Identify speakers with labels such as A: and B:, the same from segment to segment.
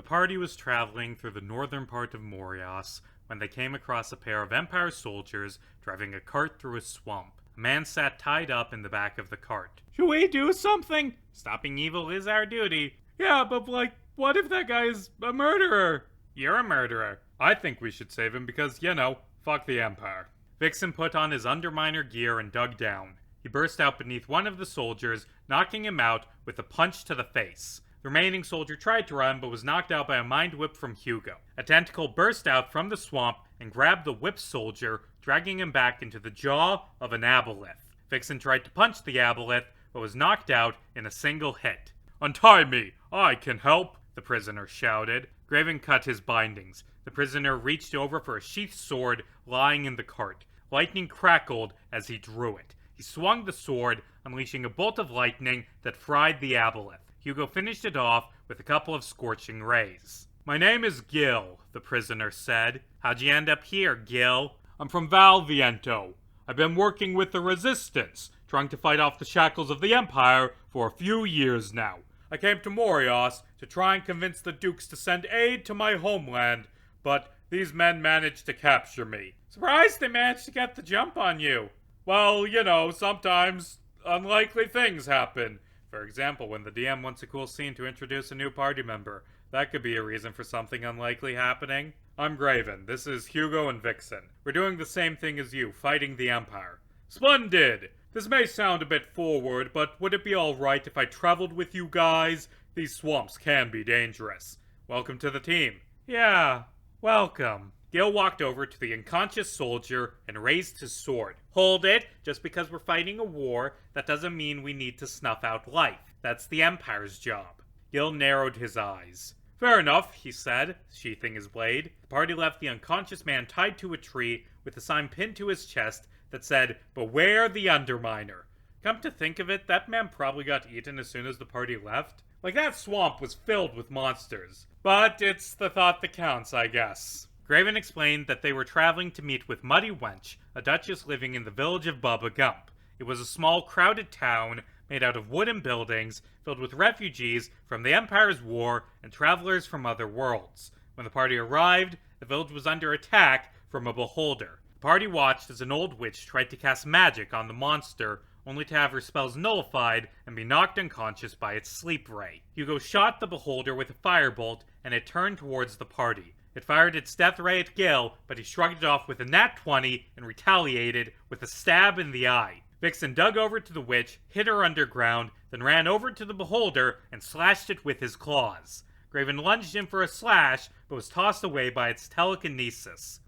A: party was traveling through the northern part of Morias when they came across a pair of Empire soldiers driving a cart through a swamp. A man sat tied up in the back of the cart.
B: Should we do something?
A: Stopping evil is our duty.
B: Yeah, but what if that guy is a murderer?
A: You're a murderer. I think we should save him because, fuck the Empire. Vixen put on his Underminer gear and dug down. He burst out beneath one of the soldiers, knocking him out with a punch to the face. The remaining soldier tried to run, but was knocked out by a mind whip from Hugo. A tentacle burst out from the swamp and grabbed the whipped soldier, dragging him back into the jaw of an aboleth. Vixen tried to punch the aboleth, but was knocked out in a single hit.
B: Untie me! I can help!
A: The prisoner shouted. Graven cut his bindings. The prisoner reached over for a sheathed sword lying in the cart. Lightning crackled as he drew it. He swung the sword, unleashing a bolt of lightning that fried the aboleth. Hugo finished it off with a couple of scorching rays.
B: My name is Gil, the prisoner said.
A: How'd you end up here, Gil?
B: I'm from Valviento. I've been working with the Resistance, trying to fight off the shackles of the Empire for a few years now. I came to Morias to try and convince the Dukes to send aid to my homeland, but these men managed to capture me.
A: Surprised they managed to get the jump on you.
B: Well, sometimes unlikely things happen. For example, when the DM wants a cool scene to introduce a new party member, that could be a reason for something unlikely happening. I'm Graven. This is Hugo and Vixen. We're doing the same thing as you, fighting the Empire. Splendid! This may sound a bit forward, but would it be alright if I traveled with you guys? These swamps can be dangerous. Welcome to the team.
A: Yeah, welcome.
B: Gil walked over to the unconscious soldier and raised his sword.
A: Hold it. Just because we're fighting a war, that doesn't mean we need to snuff out life. That's the Empire's job.
B: Gil narrowed his eyes. Fair enough, he said, sheathing his blade. The party left the unconscious man tied to a tree with a sign pinned to his chest that said, "Beware the Underminer." Come to think of it, that man probably got eaten as soon as the party left. That swamp was filled with monsters. But it's the thought that counts, I guess.
A: Graven explained that they were traveling to meet with Muddy Wench, a duchess living in the village of Bubba Gump. It was a small, crowded town made out of wooden buildings filled with refugees from the Empire's war and travelers from other worlds. When the party arrived, the village was under attack from a beholder. The party watched as an old witch tried to cast magic on the monster, only to have her spells nullified and be knocked unconscious by its sleep ray. Hugo shot the beholder with a firebolt, and it turned towards the party. It fired its death ray at Gil, but he shrugged it off with a nat 20 and retaliated with a stab in the eye. Vixen dug over to the witch, hit her underground, then ran over to the beholder and slashed it with his claws. Graven lunged in for a slash, but was tossed away by its telekinesis.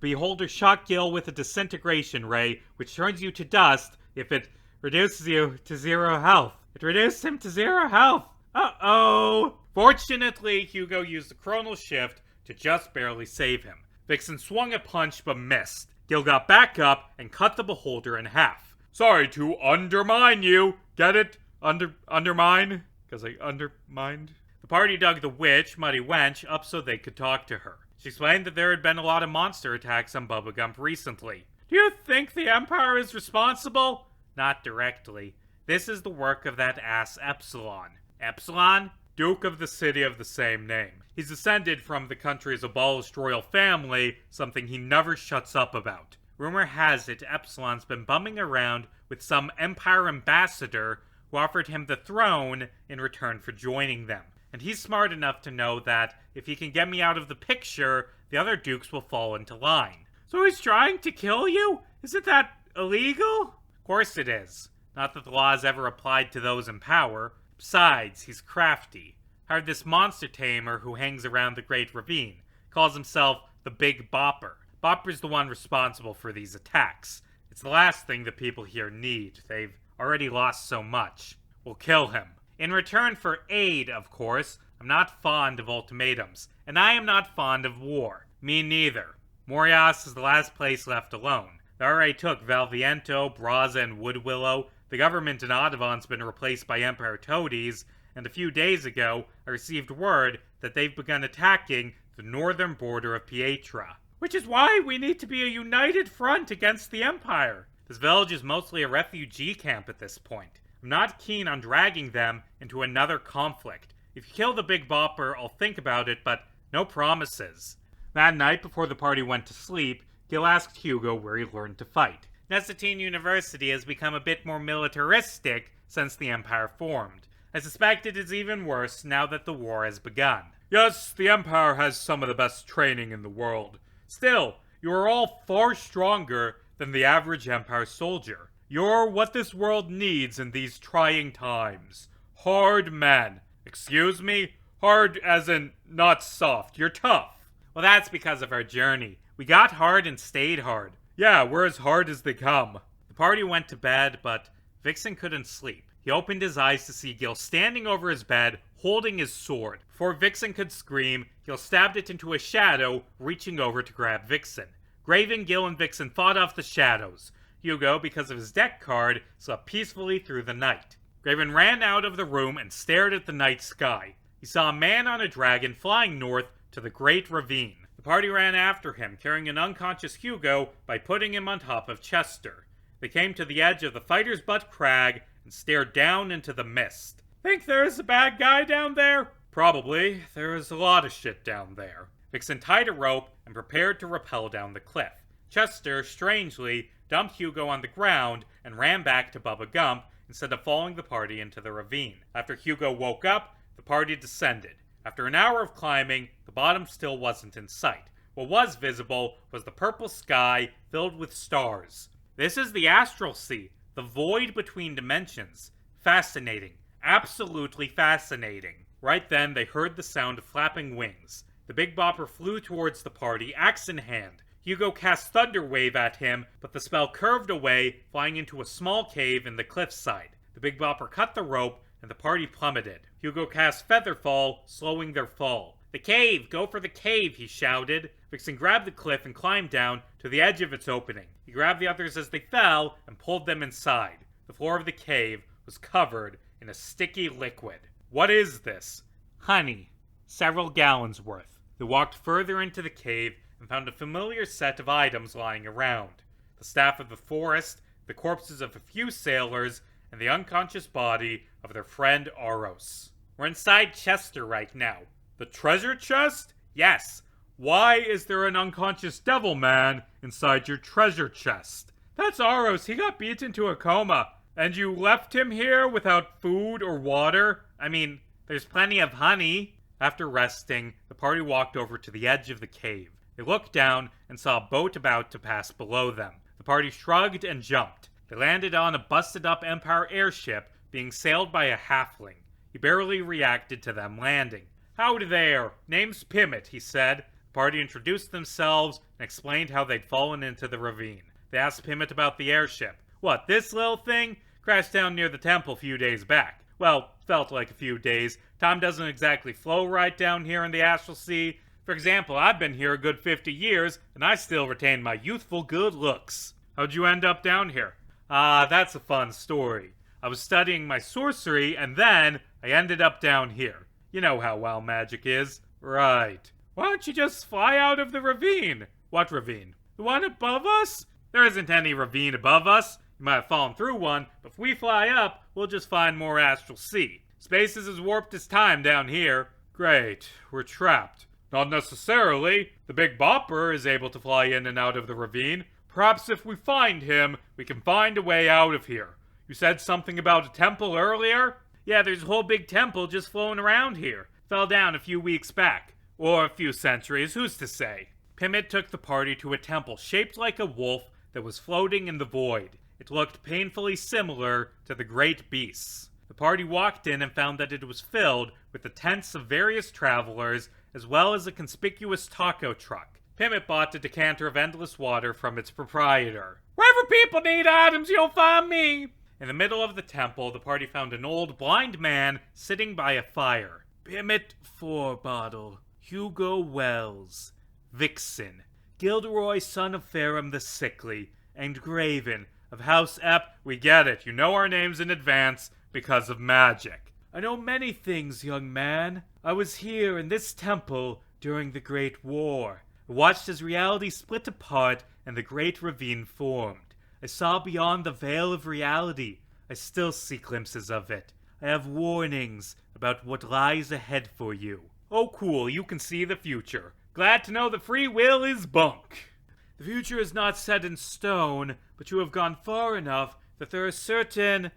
A: The beholder shot Gil with a disintegration ray, which turns you to dust if it reduces you to 0 health. It reduced him to 0 health. Uh-oh! Fortunately, Hugo used the chronal shift to just barely save him. Vixen swung a punch but missed. Gil got back up and cut the beholder in half. Sorry to undermine you. Get it? Undermine? Because I undermined? The party dug the witch, Muddy Wench, up so they could talk to her. She explained that there had been a lot of monster attacks on Bubba Gump recently. Do you think the Empire is responsible? Not directly. This is the work of that ass Epsilon. Epsilon? Duke of the city of the same name. He's descended from the country's abolished royal family, something he never shuts up about. Rumor has it Epsilon's been bumming around with some Empire ambassador who offered him the throne in return for joining them. And he's smart enough to know that if he can get me out of the picture, the other dukes will fall into line. So he's trying to kill you? Isn't that illegal? Of course it is. Not that the law has ever applied to those in power. Besides, he's crafty. Hired this monster tamer who hangs around the Great Ravine. Calls himself the Big Bopper. Bopper's the one responsible for these attacks. It's the last thing the people here need. They've already lost so much. We'll kill him. In return for aid, of course. I'm not fond of ultimatums. And I am not fond of war. Me neither. Morias is the last place left alone. They already took Valviento, Braza, and Woodwillow. The government in Audubon's been replaced by Emperor Toadies, and a few days ago, I received word that they've begun attacking the northern border of Pietra. Which is why we need to be a united front against the Empire. This village is mostly a refugee camp at this point. I'm not keen on dragging them into another conflict. If you kill the Big Bopper, I'll think about it, but no promises. That night, before the party went to sleep, Gil asked Hugo where he learned to fight. Necetine University has become a bit more militaristic since the Empire formed. I suspect it is even worse now that the war has begun.
B: Yes, the Empire has some of the best training in the world. Still, you are all far stronger than the average Empire soldier. You're what this world needs in these trying times. Hard men. Excuse me? Hard as in not soft. You're tough.
A: Well, that's because of our journey. We got hard and stayed hard.
B: Yeah, we're as hard as they come.
A: The party went to bed, but Vixen couldn't sleep. He opened his eyes to see Gil standing over his bed, holding his sword. Before Vixen could scream, Gil stabbed it into a shadow, reaching over to grab Vixen. Graven, Gil, and Vixen fought off the shadows. Hugo, because of his deck card, slept peacefully through the night. Graven ran out of the room and stared at the night sky. He saw a man on a dragon flying north to the Great Ravine. The party ran after him, carrying an unconscious Hugo by putting him on top of Chester. They came to the edge of the Fighter's Butt Crag and stared down into the mist.
B: Think there's a bad guy down there? Probably. There is a lot of shit down there.
A: Vixen tied a rope and prepared to rappel down the cliff. Chester, strangely, dumped Hugo on the ground and ran back to Bubba Gump instead of following the party into the ravine. After Hugo woke up, the party descended. After an hour of climbing, the bottom still wasn't in sight. What was visible was the purple sky filled with stars. This is the Astral Sea, the void between dimensions. Fascinating. Absolutely fascinating. Right then, they heard the sound of flapping wings. The Big Bopper flew towards the party, axe in hand. Hugo cast Thunder Wave at him, but the spell curved away, flying into a small cave in the cliffside. The Big Bopper cut the rope, and the party plummeted. Hugo cast Featherfall, slowing their fall. "The cave! Go for the cave!" he shouted. Vixen grabbed the cliff and climbed down to the edge of its opening. He grabbed the others as they fell and pulled them inside. The floor of the cave was covered in a sticky liquid. "What is this?" "Honey. Several gallons worth." They walked further into the cave and found a familiar set of items lying around. The staff of the forest, the corpses of a few sailors, and the unconscious body of their friend Aros. "We're inside Chester right now."
B: "The treasure chest?"
A: "Yes."
B: "Why is there an unconscious devil man inside your treasure chest?"
A: "That's Aros. He got beat into a coma."
B: "And you left him here without food or water?"
A: "I mean, there's plenty of honey." After resting, the party walked over to the edge of the cave. They looked down and saw a boat about to pass below them. The party shrugged and jumped. They landed on a busted-up Empire airship being sailed by a halfling. He barely reacted to them landing. "Howdy there. Name's Pimmet," he said. The party introduced themselves and explained how they'd fallen into the ravine. They asked Pimmet about the airship. "What, this little thing? Crashed down near the temple a few days back." "Well, felt like a few days. Time doesn't exactly flow right down here in the Astral Sea. For example, I've been here a good 50 years, and I still retain my youthful good looks."
B: "How'd you end up down here?"
A: That's a fun story. I was studying my sorcery, and then I ended up down here. You know how wild magic is."
B: "Right. Why don't you just fly out of the ravine?"
A: "What ravine?"
B: "The one above us?"
A: "There isn't any ravine above us. You might have fallen through one, but if we fly up, we'll just find more Astral Sea. Space is as warped as time down here."
B: "Great. We're trapped." "Not necessarily. The Big Bopper is able to fly in and out of the ravine. Perhaps if we find him, we can find a way out of here. You said something about a temple earlier?"
A: "Yeah, there's a whole big temple just floating around here. Fell down a few weeks back. Or a few centuries, who's to say?" Pimmet took the party to a temple shaped like a wolf that was floating in the void. It looked painfully similar to the great beasts. The party walked in and found that it was filled with the tents of various travelers, as well as a conspicuous taco truck. Pimmet bought a decanter of endless water from its proprietor.
B: "Wherever people need items, you'll find me."
A: In the middle of the temple, the party found an old blind man sitting by a fire. "Pimmet Forbottle, Hugo Wells, Vixen, Gilderoy son of Ferrum the Sickly, and Graven of House Ep."
B: "We get it. You know our names in advance because of magic."
A: "I know many things, young man. I was here in this temple during the Great War. I watched as reality split apart and the Great Ravine formed. I saw beyond the veil of reality. I still see glimpses of it. I have warnings about what lies ahead for you.
B: Oh cool, you can see the future. Glad to know that free will is bunk.
A: The future is not set in stone, but you have gone far enough that there are certain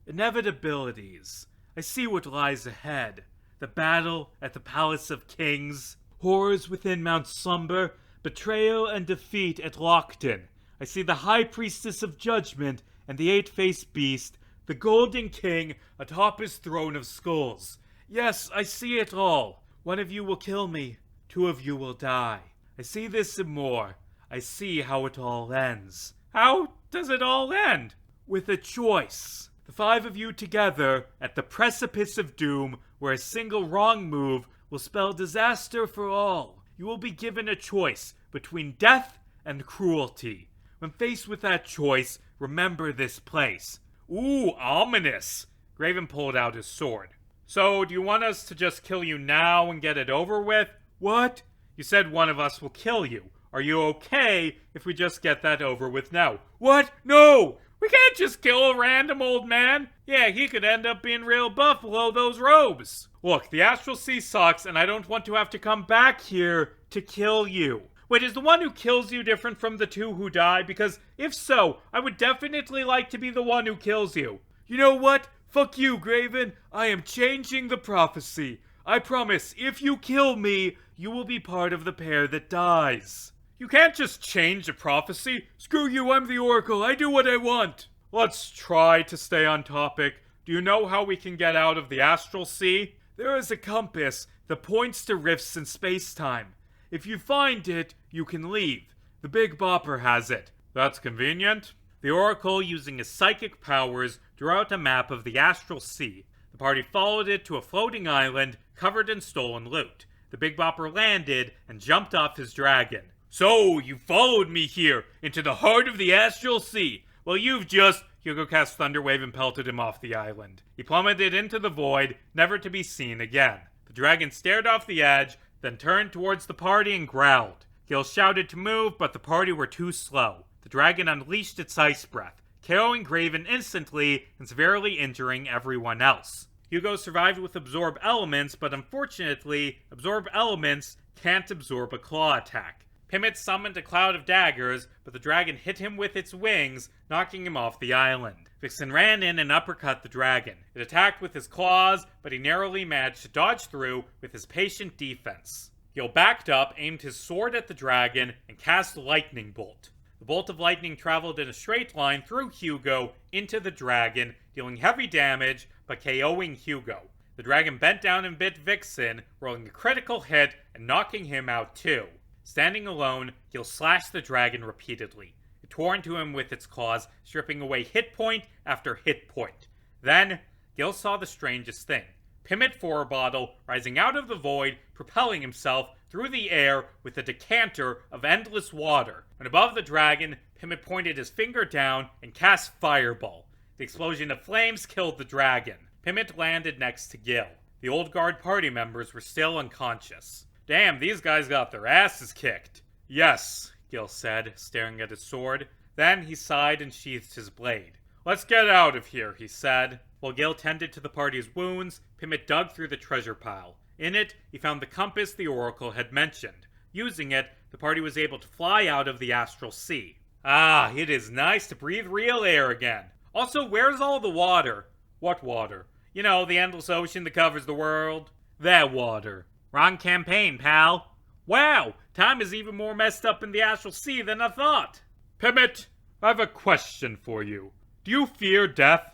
A: inevitabilities. I see what lies ahead. The battle at the Palace of Kings, horrors within Mount Slumber, betrayal and defeat at Lockton. I see the High Priestess of Judgment and the Eight-Faced Beast, the Golden King atop his throne of skulls. Yes, I see it all. One of you will kill me. 2 of you will die. I see this and more. I see how it all ends.
B: How does it all end?
A: With a choice. The 5 of you together at the precipice of doom, where a single wrong move will spell disaster for all. You will be given a choice between death and cruelty. When faced with that choice, remember this place.
B: Ooh, ominous. Graven pulled out his sword. So, do you want us to just kill you now and get it over with?
A: What?
B: You said one of us will kill you. Are you okay if we just get that over with now?
A: What? No!
B: We can't just kill a random old man. Yeah, he could end up being real buff below those robes.
A: Look, the Astral Sea sucks, and I don't want to have to come back here to kill you.
B: Wait, is the one who kills you different from the 2 who die? Because if so, I would definitely like to be the one who kills you.
A: You know what? Fuck you, Graven. I am changing the prophecy. I promise, if you kill me, you will be part of the pair that dies.
B: You can't just change a prophecy.
A: Screw you, I'm the Oracle. I do what I want.
B: Let's try to stay on topic. Do you know how we can get out of the Astral Sea?
A: There is a compass that points to rifts in space-time. If you find it, you can leave. The Big Bopper has it.
B: That's convenient.
A: The Oracle, using his psychic powers, drew out a map of the Astral Sea. The party followed it to a floating island covered in stolen loot. The Big Bopper landed and jumped off his dragon.
B: So, you followed me here, into the heart of the Astral Sea. Well, you've just... Hugo cast Thunderwave and pelted him off the island. He plummeted into the void, never to be seen again. The dragon stared off the edge, then turned towards the party and growled. Gil shouted to move, but the party were too slow. The dragon unleashed its ice breath, KOing Graven instantly and severely injuring everyone else. Hugo survived with Absorb Elements, but unfortunately, Absorb Elements can't absorb a claw attack. Pimmet summoned a cloud of daggers, but the dragon hit him with its wings, knocking him off the island. Vixen ran in and uppercut the dragon. It attacked with his claws, but he narrowly managed to dodge through with his patient defense. Gil backed up, aimed his sword at the dragon, and cast Lightning Bolt. The bolt of lightning traveled in a straight line through Hugo into the dragon, dealing heavy damage, but KOing Hugo. The dragon bent down and bit Vixen, rolling a critical hit and knocking him out too. Standing alone, Gil slashed the dragon repeatedly. It tore into him with its claws, stripping away hit point after hit point. Then, Gil saw the strangest thing. Pimmet Bottle rising out of the void, propelling himself through the air with a decanter of endless water. When above the dragon, Pimmet pointed his finger down and cast Fireball. The explosion of flames killed the dragon. Pimmet landed next to Gil. The old guard party members were still unconscious. Damn, these guys got their asses kicked. Yes, Gil said, staring at his sword. Then he sighed and sheathed his blade. Let's get out of here, he said. While Gil tended to the party's wounds, Pimmet dug through the treasure pile. In it, he found the compass the Oracle had mentioned. Using it, the party was able to fly out of the Astral Sea. Ah, it is nice to breathe real air again. Also, where's all the water? What water? You know, the endless ocean that covers the world. That water. Wrong campaign, pal. Wow, time is even more messed up in the Astral Sea than I thought. Pimmet, I have a question for you. Do you fear death?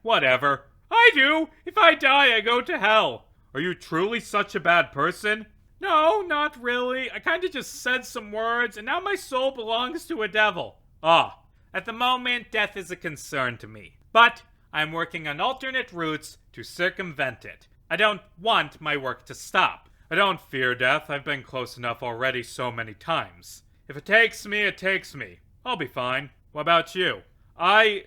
A: Whatever.
B: I do. If I die, I go to hell. Are you truly such a bad person?
A: No, not really. I kinda just said some words, and now my soul belongs to a devil. At the moment, death is a concern to me. But I'm working on alternate routes to circumvent it. I don't want my work to stop.
B: I don't fear death. I've been close enough already so many times. If it takes me, it takes me. I'll be fine. What about you? I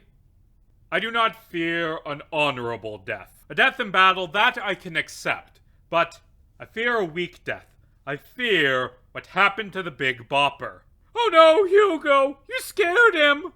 B: do not fear an honorable death. A death in battle, that I can accept. But I fear a weak death. I fear what happened to the Big Bopper.
A: Oh no, Hugo! You scared him!